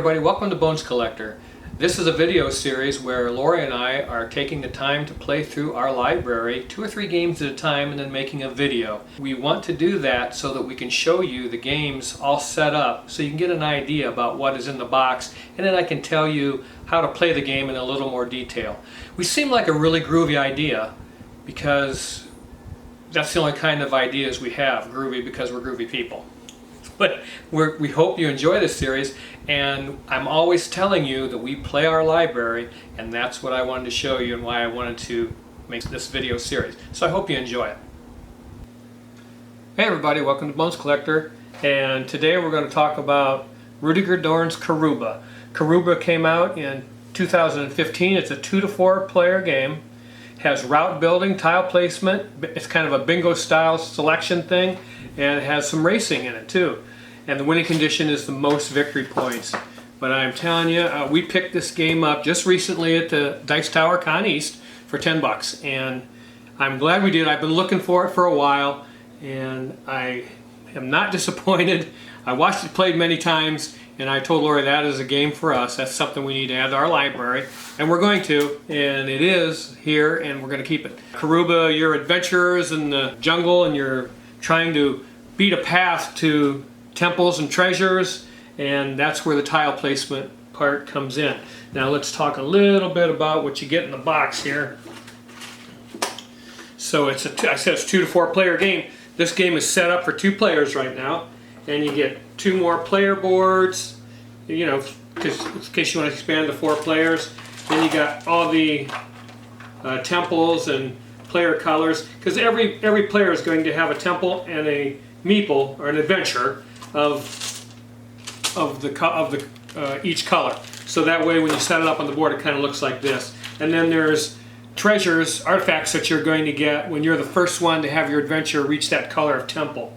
everybody, welcome to Bones Collector. This is a video series where Lori and I are taking the time to play through our library 2 or 3 games at a time and then making a video. We want to do that so that we can show you the games all set up so you can get an idea about what is in the box, and then I can tell you how to play the game in a little more detail. We seem like a really groovy idea because that's the only kind of ideas we have, groovy, because we're groovy people. But we hope you enjoy this series, and I'm always telling you that we play our library, and that's what I wanted to show you and why I wanted to make this video series. So I hope you enjoy it. Hey everybody, welcome to Bones Collector, and today we're going to talk about Rudiger Dorn's Karuba. Karuba came out in 2015. It's a 2 to 4 player game. Has route building, tile placement. It's kind of a bingo style selection thing, and it has some racing in it too. And the winning condition is the most victory points. But I'm telling you, we picked this game up just recently at the Dice Tower Con East for 10 bucks, and I'm glad we did. I've been looking for it for a while, and I am not disappointed. I watched it played many times, and I told Lori that is a game for us. That's something we need to add to our library, and we're going to, and it is here, and we're going to keep it. Karuba, you're adventurers in the jungle, and you're trying to beat a path to temples and treasures, and that's where the tile placement part comes in. Now let's talk a little bit about what you get in the box here. So I said it's 2 to 4 player game. This game is set up for 2 players right now, and you get 2 more player boards, you know, in case you want to expand to 4 players. Then you got all the temples and player colors, because every player is going to have a temple and a meeple or an adventure of each color. So that way when you set it up on the board, it kind of looks like this. And then there's treasures, artifacts that you're going to get when you're the first one to have your adventure reach that color of temple.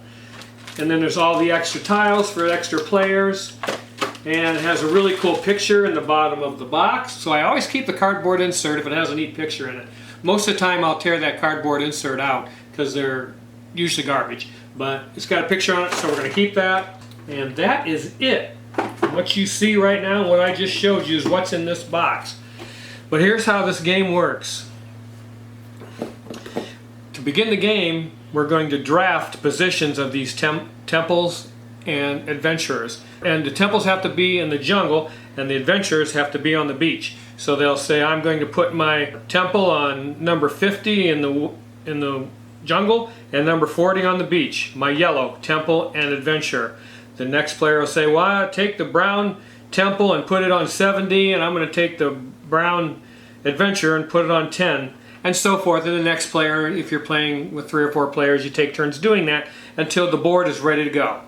And then there's all the extra tiles for extra players, and it has a really cool picture in the bottom of the box. So I always keep the cardboard insert if it has a neat picture in it. Most of the time I'll tear that cardboard insert out because they're usually garbage, but it's got a picture on it, so we're going to keep that. And that is it. What you see right now, what I just showed you, is what's in this box. But here's how this game works. To begin the game, we're going to draft positions of these temples and adventurers. And the temples have to be in the jungle, and the adventurers have to be on the beach. So they'll say, I'm going to put my temple on number 50 in the jungle, and number 40 on the beach. My yellow, temple and adventure. The next player will say, well, I'll take the brown temple and put it on 70, and I'm going to take the brown adventure and put it on 10. And so forth. And the next player, if you're playing with 3 or 4 players, you take turns doing that until the board is ready to go.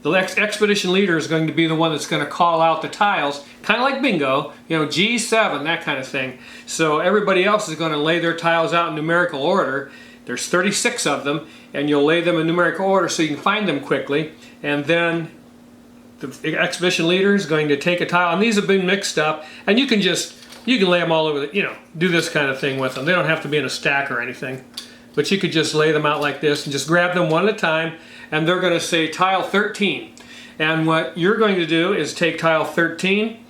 The next expedition leader is going to be the one that's going to call out the tiles, kind of like bingo, you know, G7, that kind of thing. So everybody else is going to lay their tiles out in numerical order. There's 36 of them, and you'll lay them in numerical order so you can find them quickly. And then the expedition leader is going to take a tile, and these have been mixed up, and you can lay them all over the, you know, do this kind of thing with them. They don't have to be in a stack or anything, but you could just lay them out like this and just grab them one at a time, and they're going to say tile 13. And what you're going to do is take tile 13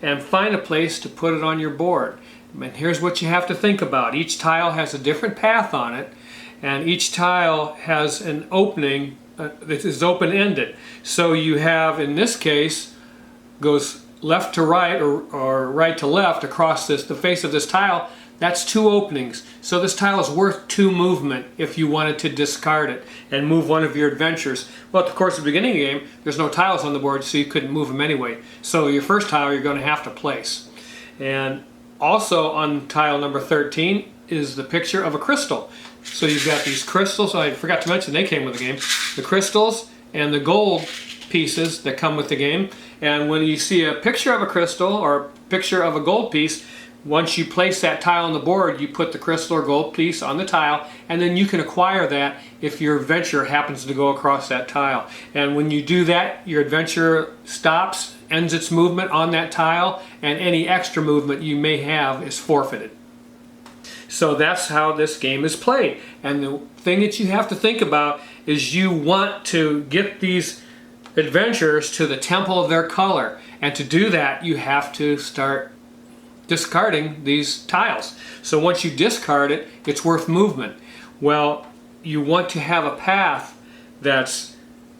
and find a place to put it on your board. And here's what you have to think about. Each tile has a different path on it, and each tile has an opening that is open-ended. So you have, in this case, goes left to right or right to left across the face of this tile. That's 2 openings. So this tile is worth 2 movement if you wanted to discard it and move one of your adventures. Well, of course, at the beginning of the game, there's no tiles on the board, so you couldn't move them anyway. So your first tile you're going to have to place. And also on tile number 13 is the picture of a crystal. So you've got these crystals. I forgot to mention they came with the game. The crystals and the gold pieces that come with the game. And when you see a picture of a crystal or a picture of a gold piece, once you place that tile on the board, you put the crystal or gold piece on the tile, and then you can acquire that if your adventure happens to go across that tile. And when you do that, your adventure stops, ends its movement on that tile, and any extra movement you may have is forfeited. So that's how this game is played. And the thing that you have to think about is you want to get these adventurers to the temple of their color. And to do that, you have to start discarding these tiles. So once you discard it, it's worth movement. Well, you want to have a path that's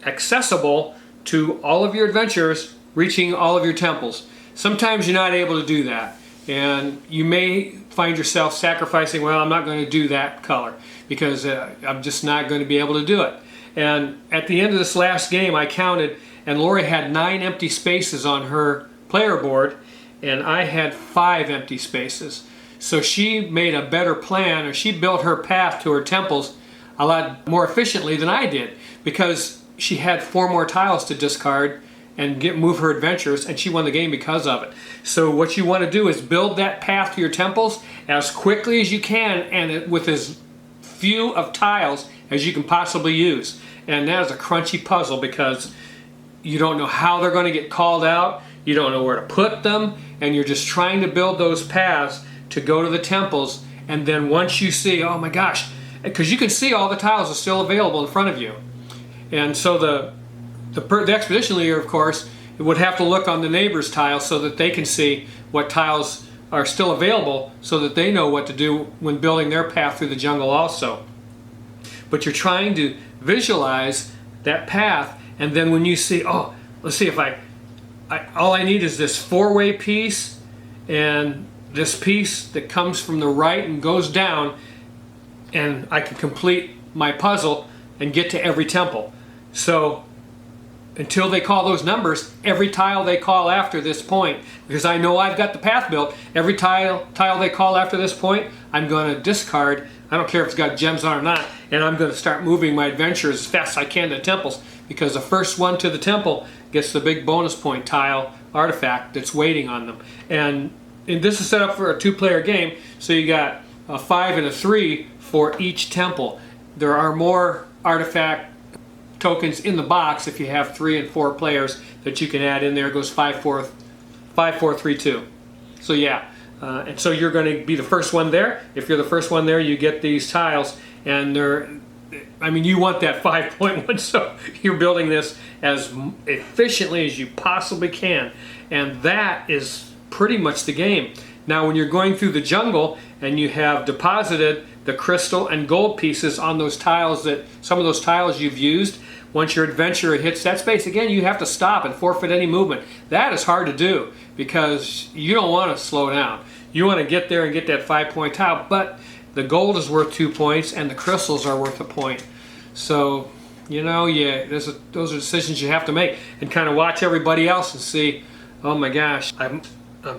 accessible to all of your adventurers, reaching all of your temples. Sometimes you're not able to do that, and you may find yourself sacrificing, well, I'm not going to do that color because I'm just not going to be able to do it. And at the end of this last game, I counted, and Lori had 9 empty spaces on her player board, and I had 5 empty spaces. So she made a better plan, or she built her path to her temples a lot more efficiently than I did, because she had 4 more tiles to discard and move her adventures, and she won the game because of it. So what you want to do is build that path to your temples as quickly as you can, and with as few of tiles as you can possibly use. And that is a crunchy puzzle because you don't know how they're going to get called out, you don't know where to put them, and you're just trying to build those paths to go to the temples. And then once you see, oh my gosh, because you can see all the tiles are still available in front of you. And so the expedition leader, of course, would have to look on the neighbor's tiles so that they can see what tiles are still available, so that they know what to do when building their path through the jungle also. But you're trying to visualize that path, and then when you see, oh, let's see, if all I need is this 4-way piece and this piece that comes from the right and goes down, and I can complete my puzzle and get to every temple. So until they call those numbers, every tile they call after this point, because I know I've got the path built, every tile they call after this point, I'm going to discard. I don't care if it's got gems on it or not, and I'm going to start moving my adventures as fast as I can to the temples, because the first one to the temple gets the big bonus point tile artifact that's waiting on them. And this is set up for a 2-player game, so you got a 5 and a 3 for each temple. There are more artifact tokens in the box if you have 3 and 4 players that you can add in there. It goes 5, 4, 3, 2. So yeah, and so you're going to be the first one there. If you're the first one there, you get these tiles, and you want that 5.1, so you're building this as efficiently as you possibly can, and that is pretty much the game. Now when you're going through the jungle and you have deposited the crystal and gold pieces on those tiles, that some of those tiles you've used, once your adventurer hits that space again, you have to stop and forfeit any movement. That is hard to do because you don't want to slow down. You want to get there and get that 5-point tile, but the gold is worth 2 points and the crystals are worth 1 point. So, those are decisions you have to make, and kind of watch everybody else and see, oh my gosh, I'm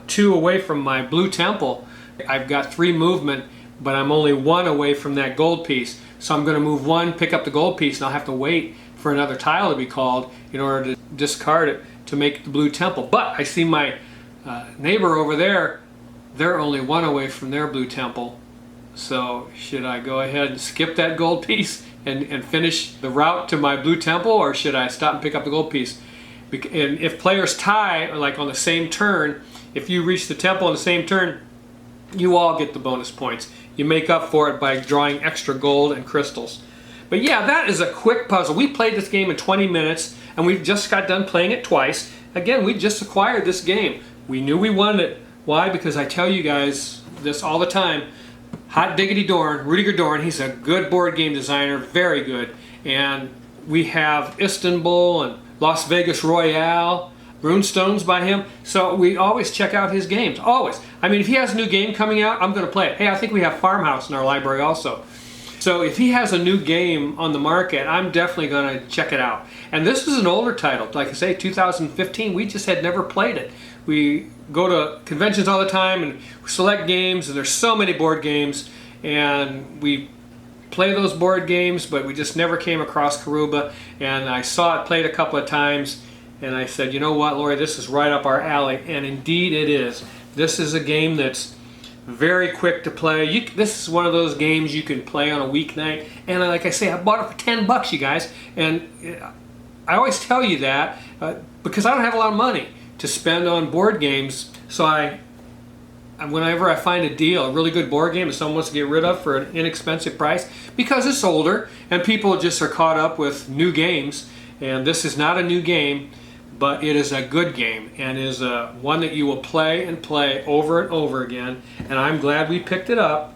2 away from my blue temple. I've got 3 movement, but I'm only 1 away from that gold piece. So I'm going to move 1, pick up the gold piece, and I'll have to wait for another tile to be called in order to discard it to make the blue temple. But I see my neighbor over there, they're only 1 away from their blue temple. So should I go ahead and skip that gold piece and finish the route to my blue temple, or should I stop and pick up the gold piece? And if players tie, like on the same turn, if you reach the temple on the same turn, you all get the bonus points. You make up for it by drawing extra gold and crystals. But yeah, that is a quick puzzle. We played this game in 20 minutes, and we've just got done playing it twice. Again, we just acquired this game. We knew we wanted it. Why? Because I tell you guys this all the time. Hot Diggity Dorn, Rudiger Dorn, he's a good board game designer, very good. And we have Istanbul and Las Vegas Royale, Runestones by him. So we always check out his games, always. If he has a new game coming out, I'm going to play it. Hey, I think we have Farmhouse in our library also. So if he has a new game on the market, I'm definitely going to check it out. And this is an older title. Like I say, 2015, we just had never played it. We go to conventions all the time and select games, and there's so many board games, and we play those board games, but we just never came across Karuba. And I saw it played a couple of times, and I said, you know what, Lori, this is right up our alley. And indeed it is. This is a game that's very quick to play. This is one of those games you can play on a weeknight. And like I say, I bought it for $10, you guys. And I always tell you that because I don't have a lot of money to spend on board games. So whenever I find a deal, a really good board game that someone wants to get rid of for an inexpensive price, because it's older and people just are caught up with new games, and this is not a new game, but it is a good game and is one that you will play and play over and over again. And I'm glad we picked it up.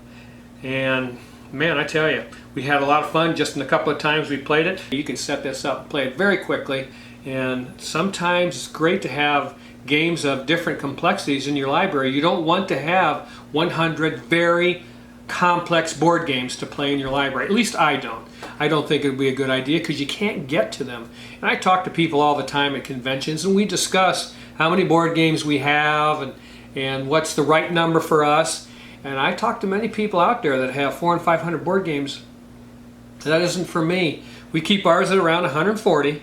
And man, I tell you, we had a lot of fun just in a couple of times we played it. You can set this up and play it very quickly. And sometimes it's great to have games of different complexities in your library. You don't want to have 100 very complex board games to play in your library. At least I don't. I don't think it would be a good idea because you can't get to them. And I talk to people all the time at conventions and we discuss how many board games we have and what's the right number for us. And I talk to many people out there that have 400 and 500 board games. That isn't for me. We keep ours at around 140.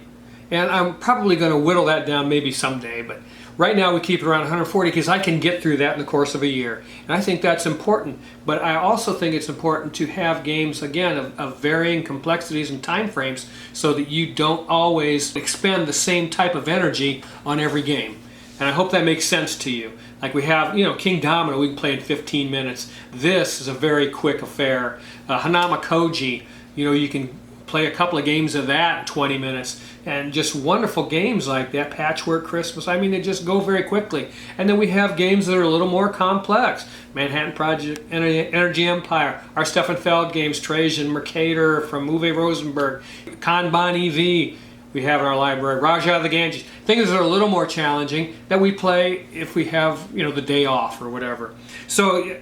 And I'm probably going to whittle that down maybe someday, but right now we keep it around 140 because I can get through that in the course of a year. And I think that's important, but I also think it's important to have games, again, of varying complexities and time frames so that you don't always expend the same type of energy on every game. And I hope that makes sense to you. Like we have, King Domino, we can play in 15 minutes. This is a very quick affair. Hanama Koji, you can play a couple of games of that in 20 minutes. And just wonderful games like that, Patchwork Christmas. I mean, they just go very quickly. And then we have games that are a little more complex. Manhattan Project, Energy Empire, our Stefan Feld games, Trajan, Mercator from Uwe Rosenberg, Kanban EV we have in our library, Raja of the Ganges. Things that are a little more challenging that we play if we have, the day off or whatever. So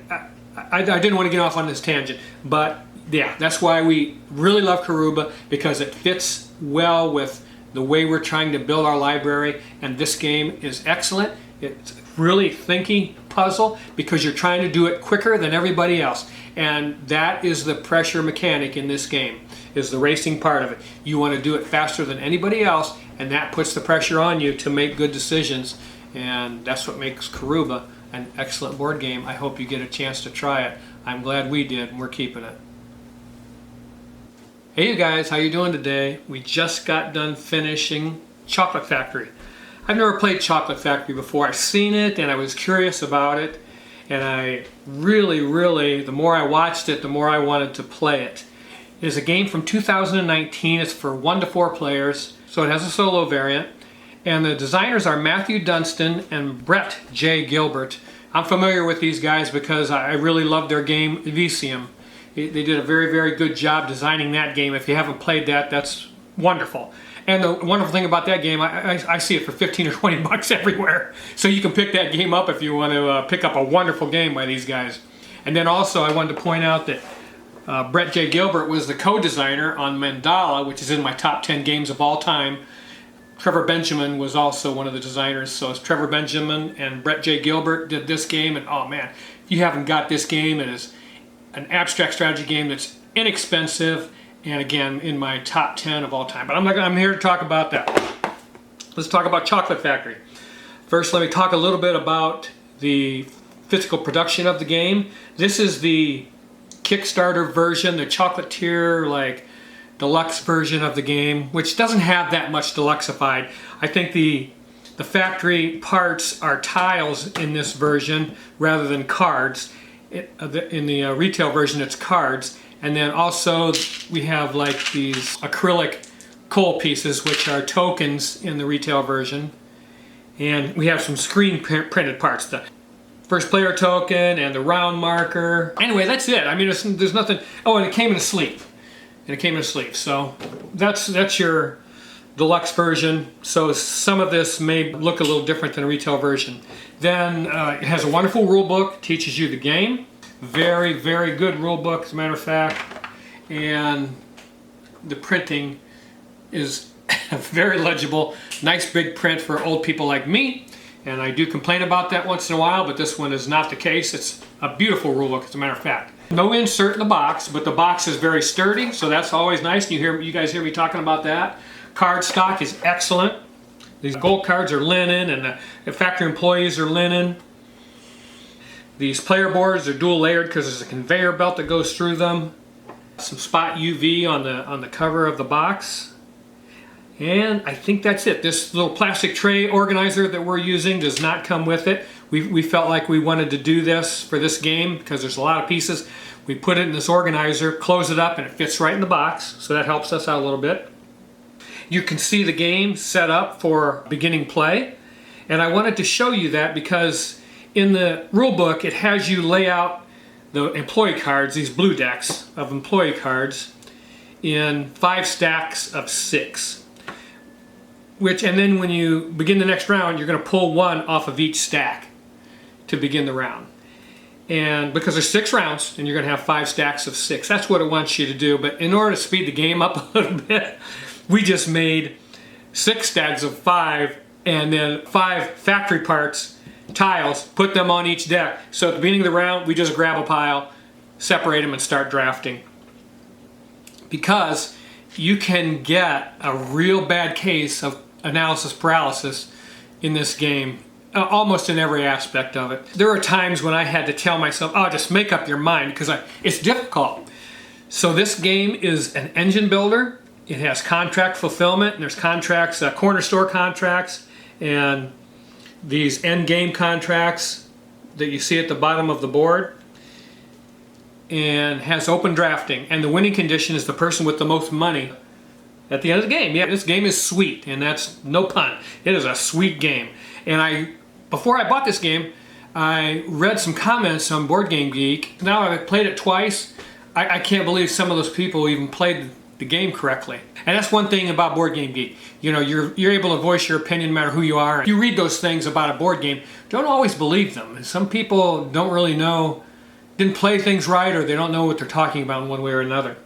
I didn't want to get off on this tangent, but yeah, that's why we really love Karuba, because it fits well with the way we're trying to build our library, and this game is excellent. It's really thinky puzzle because you're trying to do it quicker than everybody else, and that is the pressure mechanic in this game, is the racing part of it. You want to do it faster than anybody else, and that puts the pressure on you to make good decisions, and that's what makes Karuba an excellent board game. I hope you get a chance to try it. I'm glad we did, and we're keeping it. Hey you guys, how you doing today? We just got done finishing Chocolate Factory. I've never played Chocolate Factory before. I've seen it and I was curious about it, and I really, the more I watched it, the more I wanted to play it. It is a game from 2019. It's for 1 to 4 players, so it has a solo variant. And the designers are Matthew Dunstan and Brett J. Gilbert. I'm familiar with these guys because I really love their game Elysium. They did a very good job designing that game. If you haven't played that, that's wonderful. And the wonderful thing about that game, I see it for 15 or 20 bucks everywhere. So you can pick that game up if you want to pick up a wonderful game by these guys. And then also I wanted to point out that Brett J. Gilbert was the co-designer on Mandala, which is in my top 10 games of all time. Trevor Benjamin was also one of the designers. So it's Trevor Benjamin and Brett J. Gilbert did this game. And oh man, if you haven't got this game, it is an abstract strategy game that's inexpensive, and again in my top 10 of all time. But I'm here to talk about that. Let's talk about Chocolate Factory. First, let me talk a little bit about the physical production of the game. This is the Kickstarter version, the Chocolatier deluxe version of the game, which doesn't have that much deluxeified. I think the factory parts are tiles in this version rather than cards. In the retail version it's cards, and then also we have these acrylic coal pieces which are tokens in the retail version, and we have some screen printed parts, the first player token and the round marker. Anyway, that's it. I mean, there's nothing. Oh, and it came in a sleeve, so that's your deluxe version. So some of this may look a little different than a retail version. Then it has a wonderful rule book, teaches you the game. Very good rule book, as a matter of fact. And the printing is very legible. Nice big print for old people like me. And I do complain about that once in a while, but this one is not the case. It's a beautiful rule book, as a matter of fact. No insert in the box, but the box is very sturdy, so that's always nice. You guys hear me talking about that. Card stock is excellent. These gold cards are linen, and the factory employees are linen. These player boards are dual layered because there's a conveyor belt that goes through them. Some spot UV on the cover of the box. And I think that's it. This little plastic tray organizer that we're using does not come with it. We felt like we wanted to do this for this game because there's a lot of pieces. We put it in this organizer, close it up, and it fits right in the box, so that helps us out a little bit. you can see the game set up for beginning play. And I wanted to show you that because in the rule book it has you lay out the employee cards, these blue decks of employee cards, in 5 stacks of 6. And then when you begin the next round, you're going to pull 1 off of each stack to begin the round. And because there's 6 rounds and you're going to have 5 stacks of 6, that's what it wants you to do. But in order to speed the game up a little bit, we just made 6 stacks of 5 and then 5 factory parts, tiles, put them on each deck. So at the beginning of the round, we just grab a pile, separate them, and start drafting. Because you can get a real bad case of analysis paralysis in this game, almost in every aspect of it. There are times when I had to tell myself, oh, just make up your mind, because it's difficult. So this game is an engine builder. It has contract fulfillment, and there's contracts, corner store contracts, and these end game contracts that you see at the bottom of the board, and has open drafting, and the winning condition is the person with the most money at the end of the game. Yeah, this game is sweet, and that's no pun. It is a sweet game. And before I bought this game, I read some comments on Board Game Geek. Now I've played it twice. I can't believe some of those people even played the game correctly. And that's one thing about Board Game Geek. You know, you're able to voice your opinion no matter who you are. If you read those things about a board game, don't always believe them. Some people don't really know, didn't play things right, or they don't know what they're talking about in one way or another.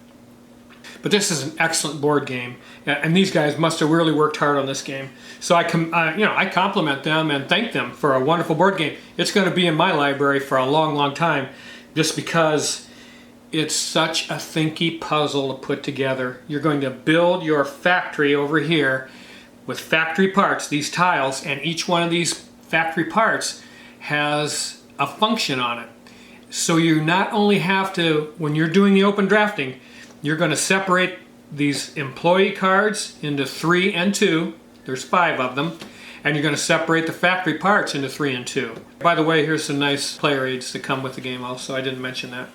But this is an excellent board game, and these guys must have really worked hard on this game. So I compliment them and thank them for a wonderful board game. It's going to be in my library for a long, long time, just because it's such a thinky puzzle to put together. You're going to build your factory over here with factory parts, these tiles, and each one of these factory parts has a function on it. So you not only have to, when you're doing the open drafting, you're going to separate these employee cards into 3 and 2. There's 5 of them. And you're going to separate the factory parts into 3 and 2. By the way, here's some nice player aids that come with the game also. I didn't mention that.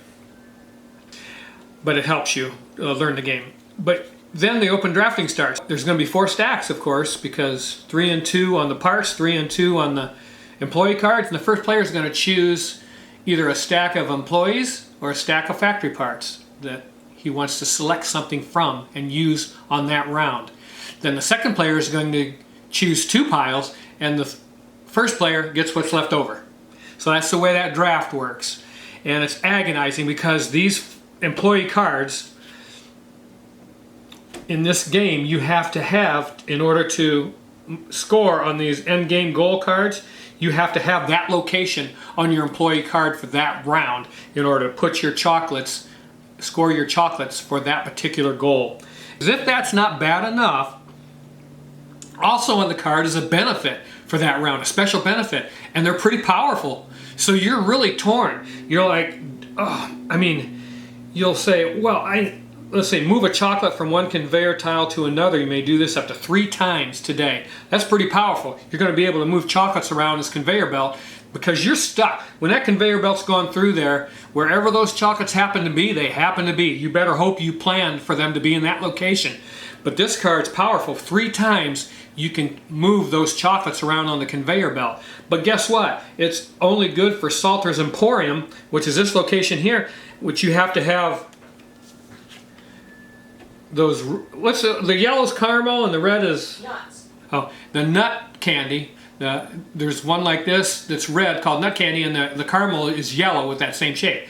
But it helps you learn the game. But then the open drafting starts. There's going to be 4 stacks, of course, because 3 and 2 on the parts, 3 and 2 on the employee cards. And the first player is going to choose either a stack of employees or a stack of factory parts that he wants to select something from and use on that round. Then the second player is going to choose 2 piles, and the first player gets what's left over. So that's the way that draft works. And it's agonizing because these employee cards in this game you have to have, in order to score on these end game goal cards, you have to have that location on your employee card for that round in order to put your chocolates, score your chocolates for that particular goal. As if that's not bad enough, also on the card is a benefit for that round, a special benefit, and they're pretty powerful. So you're really torn. You're like, oh, I mean, you'll say, well, let's say move a chocolate from one conveyor tile to another. You may do this up to 3 times today. That's pretty powerful. You're going to be able to move chocolates around this conveyor belt because you're stuck. When that conveyor belt's gone through there, wherever those chocolates happen to be, they happen to be. You better hope you planned for them to be in that location. But this card's powerful. 3 times you can move those chocolates around on the conveyor belt. But guess what? It's only good for Salter's Emporium, which is this location here, which you have to have those, the yellow's caramel and the red is nuts. Oh, the nut candy. There's one like this that's red called nut candy, and the caramel is yellow with that same shape.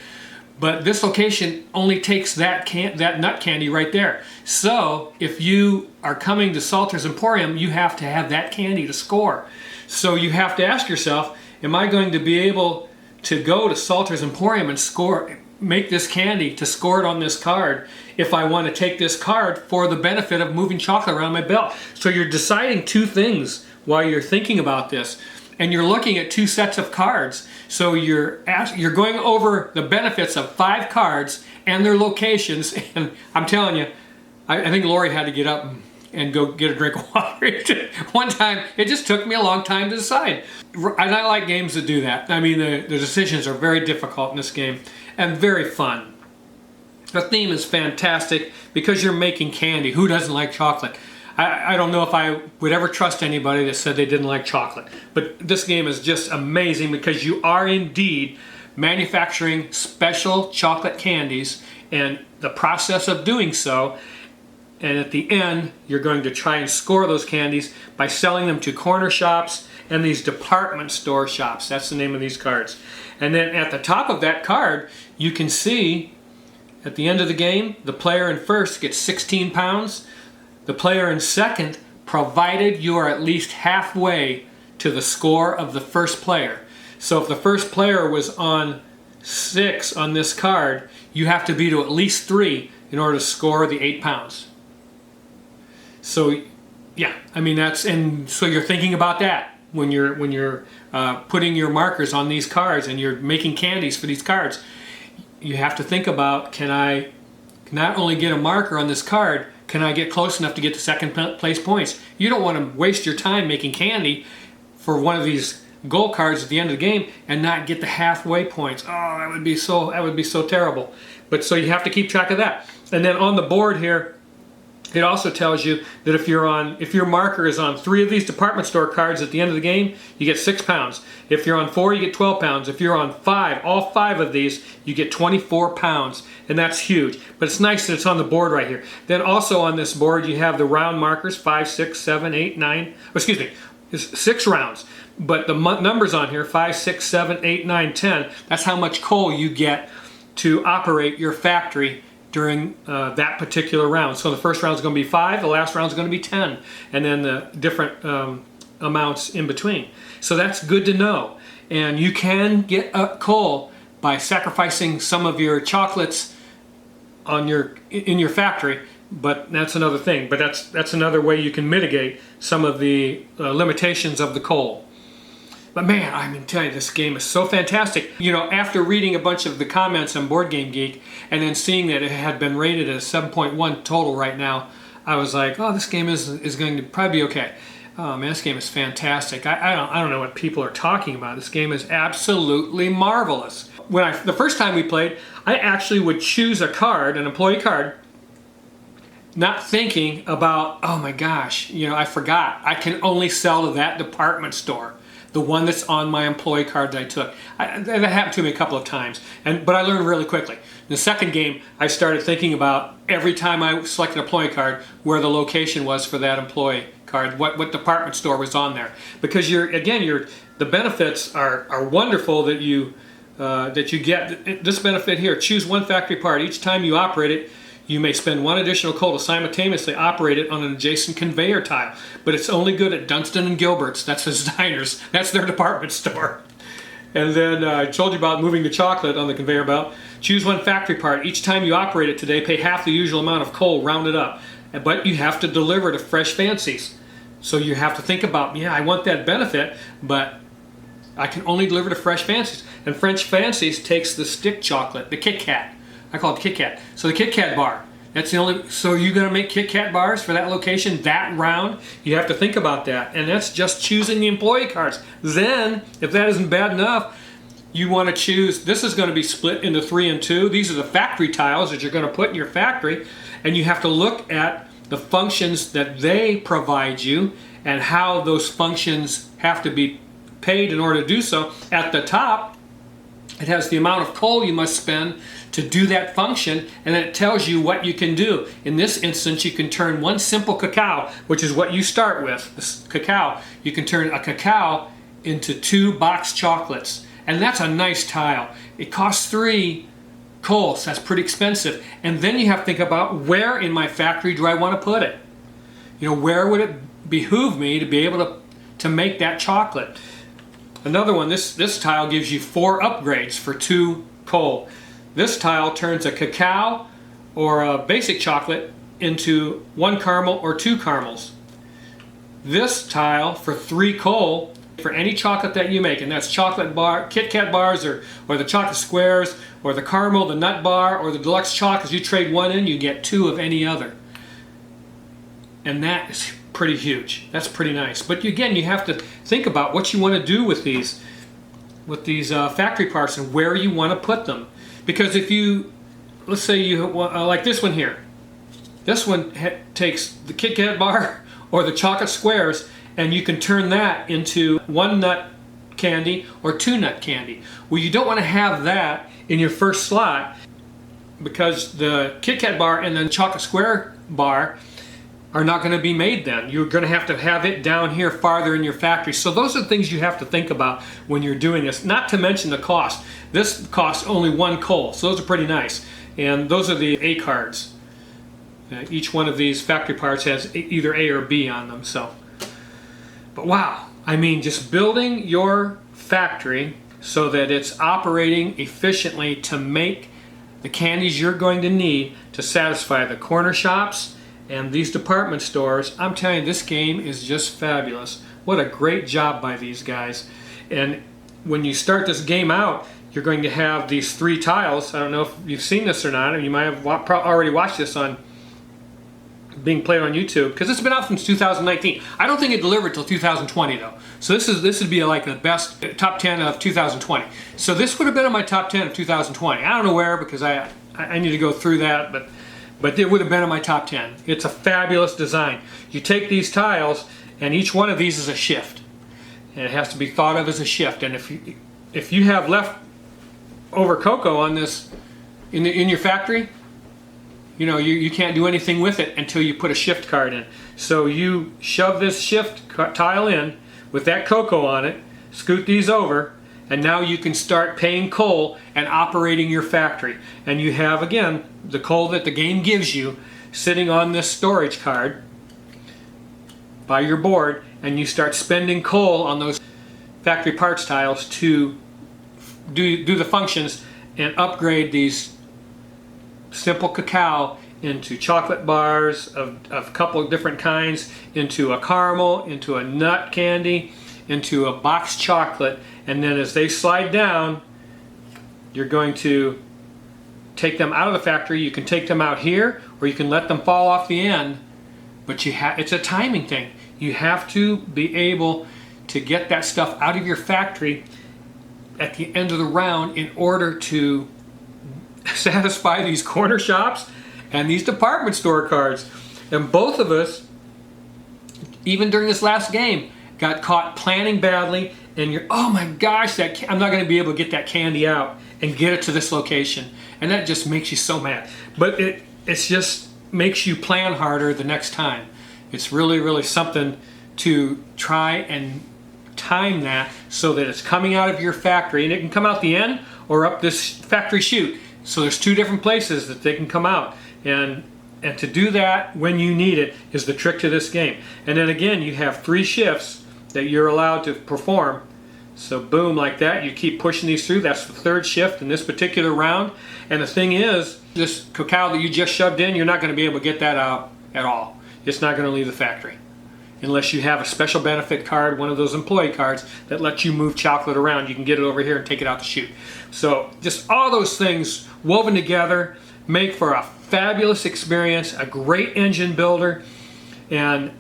But this location only takes that nut candy right there. So if you are coming to Salter's Emporium, you have to have that candy to score. So you have to ask yourself, am I going to be able to go to Salter's Emporium and make this candy to score it on this card if I want to take this card for the benefit of moving chocolate around my belt? So you're deciding 2 things while you're thinking about this. And you're looking at 2 sets of cards. So you're going over the benefits of 5 cards and their locations. And I'm telling you, I think Lori had to get up and go get a drink of water. One time, it just took me a long time to decide. And I like games that do that. I mean, the decisions are very difficult in this game and very fun. The theme is fantastic because you're making candy. Who doesn't like chocolate? I don't know if I would ever trust anybody that said they didn't like chocolate. But this game is just amazing because you are indeed manufacturing special chocolate candies, and the process of doing so, and at the end you're going to try and score those candies by selling them to corner shops and these department store shops. That's the name of these cards. And then at the top of that card you can see at the end of the game the player in first gets 16 pounds, the player in second, provided you are at least halfway to the score of the first player. So if the first player was on 6 on this card, you have to be to at least 3 in order to score the 8 pounds. So yeah, I mean and so you're thinking about that when you're putting your markers on these cards and you're making candies for these cards. You have to think about, can I not only get a marker on this card, can I get close enough to get the second place points? You don't want to waste your time making candy for one of these goal cards at the end of the game and not get the halfway points. Oh, that would be so terrible. But so you have to keep track of that. And then on the board here, it also tells you that if your marker is on 3 of these department store cards at the end of the game, you get 6 pounds. If you're on 4, you get 12 pounds. If you're on 5, all 5 of these, you get 24 pounds. And that's huge. But it's nice that it's on the board right here. Then also on this board, you have the round markers, 5, 6, 7, 8, 9. Excuse me, it's 6 rounds. But the numbers on here, 5, 6, 7, 8, 9, 10, that's how much coal you get to operate your factory during that particular round. So the first round is going to be 5, the last round is going to be 10, and then the different amounts in between. So that's good to know. And you can get coal by sacrificing some of your chocolates in your factory, but that's another thing. But that's another way you can mitigate some of the limitations of the coal. But man, I mean, tell you, this game is so fantastic. You know, after reading a bunch of the comments on Board Game Geek and then seeing that it had been rated at a 7.1 total right now, I was like, oh, this game is going to probably be okay. Oh man, this game is fantastic. I don't know what people are talking about. This game is absolutely marvelous. The first time we played, I actually would choose a card, an employee card, not thinking about, oh my gosh, you know, I forgot. I can only sell to that department store. The one that's on my employee card that I took. That happened to me a couple of times, but I learned really quickly. In the second game, I started thinking about every time I selected an employee card where the location was for that employee card, what department store was on there. Because the benefits are wonderful that you get. This benefit here: choose one factory part. Each time you operate it, you may spend 1 additional coal to simultaneously operate it on an adjacent conveyor tile, but it's only good at Dunstan and Gilbert's. That's his diners. That's their department store. And then I told you about moving the chocolate on the conveyor belt. Choose one factory part. Each time you operate it today, pay half the usual amount of coal, rounded up. But you have to deliver to Fresh Fancies. So you have to think about, yeah, I want that benefit, but I can only deliver to Fresh Fancies. And Fresh Fancies takes the stick chocolate, the Kit Kat. I call it Kit Kat. So the Kit Kat bar. That's the only. So you're going to make Kit Kat bars for that location, that round. You have to think about that, and that's just choosing the employee cards. Then, if that isn't bad enough, you want to choose. This is going to be split into 3 and 2. These are the factory tiles that you're going to put in your factory, and you have to look at the functions that they provide you and how those functions have to be paid in order to do so. At the top, it has the amount of coal you must spend to do that function, and then it tells you what you can do. In this instance, you can turn one simple cacao, which is what you start with, this cacao. You can turn a cacao into 2 box chocolates, and that's a nice tile. It costs 3 coal, so that's pretty expensive. And then you have to think about, where in my factory do I want to put it? You know, where would it behoove me to be able to make that chocolate? Another one, this tile gives you 4 upgrades for 2 coal. This tile turns a cacao or a basic chocolate into 1 caramel or 2 caramels. This tile for 3 coal for any chocolate that you make, and that's chocolate bar, Kit Kat bars, or the chocolate squares, or the caramel, the nut bar, or the deluxe chocolates. You trade 1 in, you get 2 of any other. And that is pretty huge. That's pretty nice. But again, you have to think about what you want to do with these factory parts and where you want to put them. Because if you, let's say you like this one here, This one takes the Kit Kat bar or the chocolate squares, and you can turn that into 1 nut candy or 2 nut candy. Well, you don't want to have that in your first slot, because the Kit Kat bar and the chocolate square bar are not going to be made then. You're going to have it down here farther in your factory. So those are things you have to think about when you're doing this. Not to mention the cost. This costs only 1 coal, so those are pretty nice. And those are the A cards. Each one of these factory parts has either A or B on them. So, but wow, I mean, just building your factory so that it's operating efficiently to make the candies you're going to need to satisfy the corner shops and these department stores. I'm telling you, this game is just fabulous. What a great job by these guys. And when you start this game out, you're going to have these 3 tiles. I don't know if you've seen this or not, or you might have already watched this on being played on YouTube, because it's been out since 2019. I don't think it delivered till 2020 though. So this would be like the best top 10 of 2020. So this would have been in my top 10 of 2020. I don't know where, because I need to go through that, but it would have been in my top 10. It's a fabulous design. You take these tiles, and each one of these is a shift, and it has to be thought of as a shift. And if you have left over cocoa on this in your factory, you know, you can't do anything with it until you put a shift card in. So you shove this shift tile in with that cocoa on it, scoot these over, and now you can start paying coal and operating your factory. And you have, again, the coal that the game gives you sitting on this storage card by your board, and you start spending coal on those factory parts tiles to do the functions and upgrade these simple cacao into chocolate bars of a couple of different kinds, into a caramel, into a nut candy, into a box chocolate. And then as they slide down, you're going to take them out of the factory. You can take them out here, or you can let them fall off the end, but it's a timing thing. You have to be able to get that stuff out of your factory at the end of the round in order to satisfy these corner shops and these department store cards. And both of us, even during this last game, got caught planning badly, and you're, oh my gosh, I'm not going to be able to get that candy out and get it to this location. And that just makes you so mad. But it's just makes you plan harder the next time. It's really, really something to try and time that so that it's coming out of your factory, and it can come out the end or up this factory chute. So there's 2 different places that they can come out, and to do that when you need it is the trick to this game. And then again, you have 3 shifts that you're allowed to perform. So boom, like that, you keep pushing these through. That's the 3rd shift in this particular round. And the thing is, this cacao that you just shoved in, you're not going to be able to get that out at all. It's not going to leave the factory unless you have a special benefit card, one of those employee cards that lets you move chocolate around. You can get it over here and take it out the chute. So just all those things woven together make for a fabulous experience, a great engine builder. And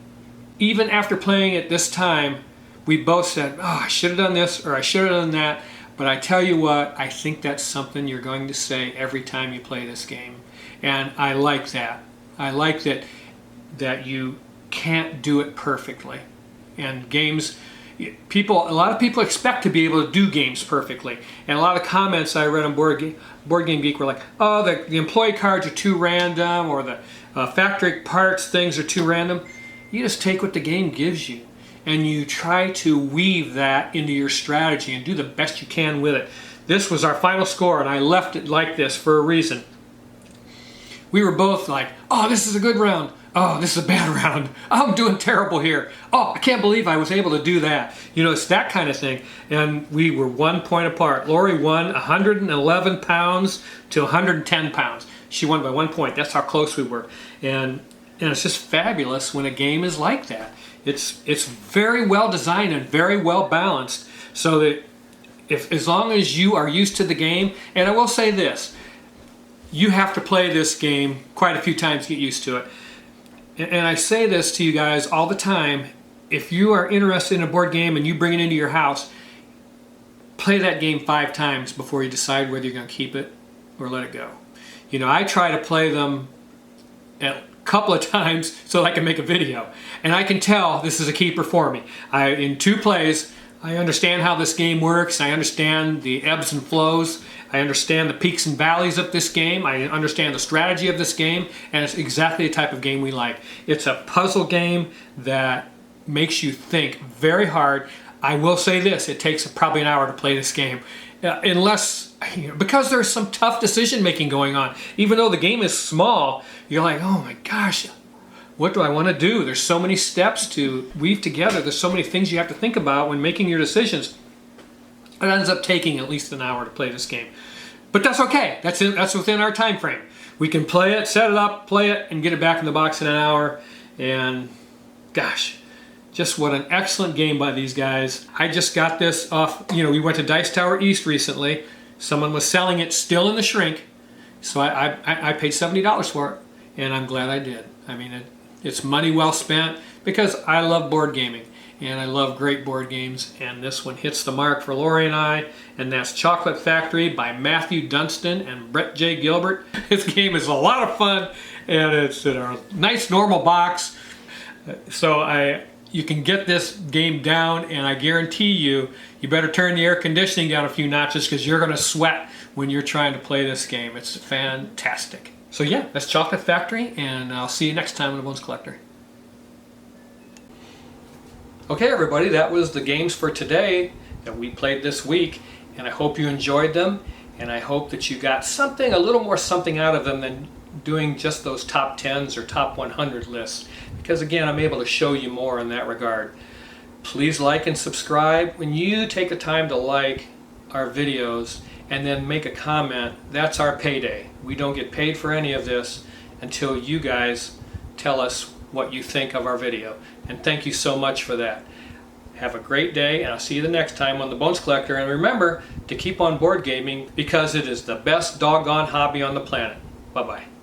even after playing it this time, we both said, oh, I should have done this or I should have done that. But I tell you what, I think that's something you're going to say every time you play this game. And I like that. I like that you can't do it perfectly. And games, a lot of people expect to be able to do games perfectly. And a lot of comments I read on Board Game Geek were like, oh, the employee cards are too random, or the factory parts things are too random. You just take what the game gives you, and you try to weave that into your strategy and do the best you can with it. This was our final score, and I left it like this for a reason. We were both like, oh, this is a good round. Oh, this is a bad round. I'm doing terrible here. Oh, I can't believe I was able to do that. You know, it's that kind of thing. And we were 1 point apart. Lori won 111 pounds to 110 pounds. She won by 1 point. That's how close we were. And it's just fabulous when a game is like that. It's very well designed and very well balanced, so that as long as you are used to the game, and I will say this, you have to play this game quite a few times to get used to it. And I say this to you guys all the time, if you are interested in a board game and you bring it into your house, play that game 5 times before you decide whether you're going to keep it or let it go. You know, I try to play them at couple of times so I can make a video. And I can tell this is a keeper for me. In 2 plays, I understand how this game works. I understand the ebbs and flows. I understand the peaks and valleys of this game. I understand the strategy of this game, and it's exactly the type of game we like. It's a puzzle game that makes you think very hard. I will say this, it takes probably an hour to play this game. Because there's some tough decision making going on. Even though the game is small, you're like, oh my gosh, what do I want to do? There's so many steps to weave together. There's so many things you have to think about when making your decisions. It ends up taking at least an hour to play this game. But that's okay. That's within our time frame. We can play it, set it up, play it, and get it back in the box in an hour. And gosh, just what an excellent game by these guys. I just got this off, we went to Dice Tower East recently. Someone was selling it still in the shrink. So I paid $70 for it, and I'm glad I did. I mean, it's money well spent because I love board gaming. And I love great board games, and this one hits the mark for Lori and I, and that's Chocolate Factory by Matthew Dunstan and Brett J. Gilbert. This game is a lot of fun, and it's in a nice normal box. So you can get this game down, and I guarantee you better turn the air conditioning down a few notches because you're going to sweat when you're trying to play this game. It's fantastic. So yeah, that's Chocolate Factory, and I'll see you next time on The Bones Collector. Okay everybody, that was the games for today that we played this week, and I hope you enjoyed them, and I hope that you got a little more something out of them than doing just those top 10s or top 100 lists, because again, I'm able to show you more in that regard. Please like and subscribe. When you take the time to like our videos and then make a comment, that's our payday. We don't get paid for any of this until you guys tell us what you think of our video. And thank you so much for that. Have a great day, and I'll see you the next time on The Bones Collector. And remember to keep on board gaming because it is the best doggone hobby on the planet. Bye-bye.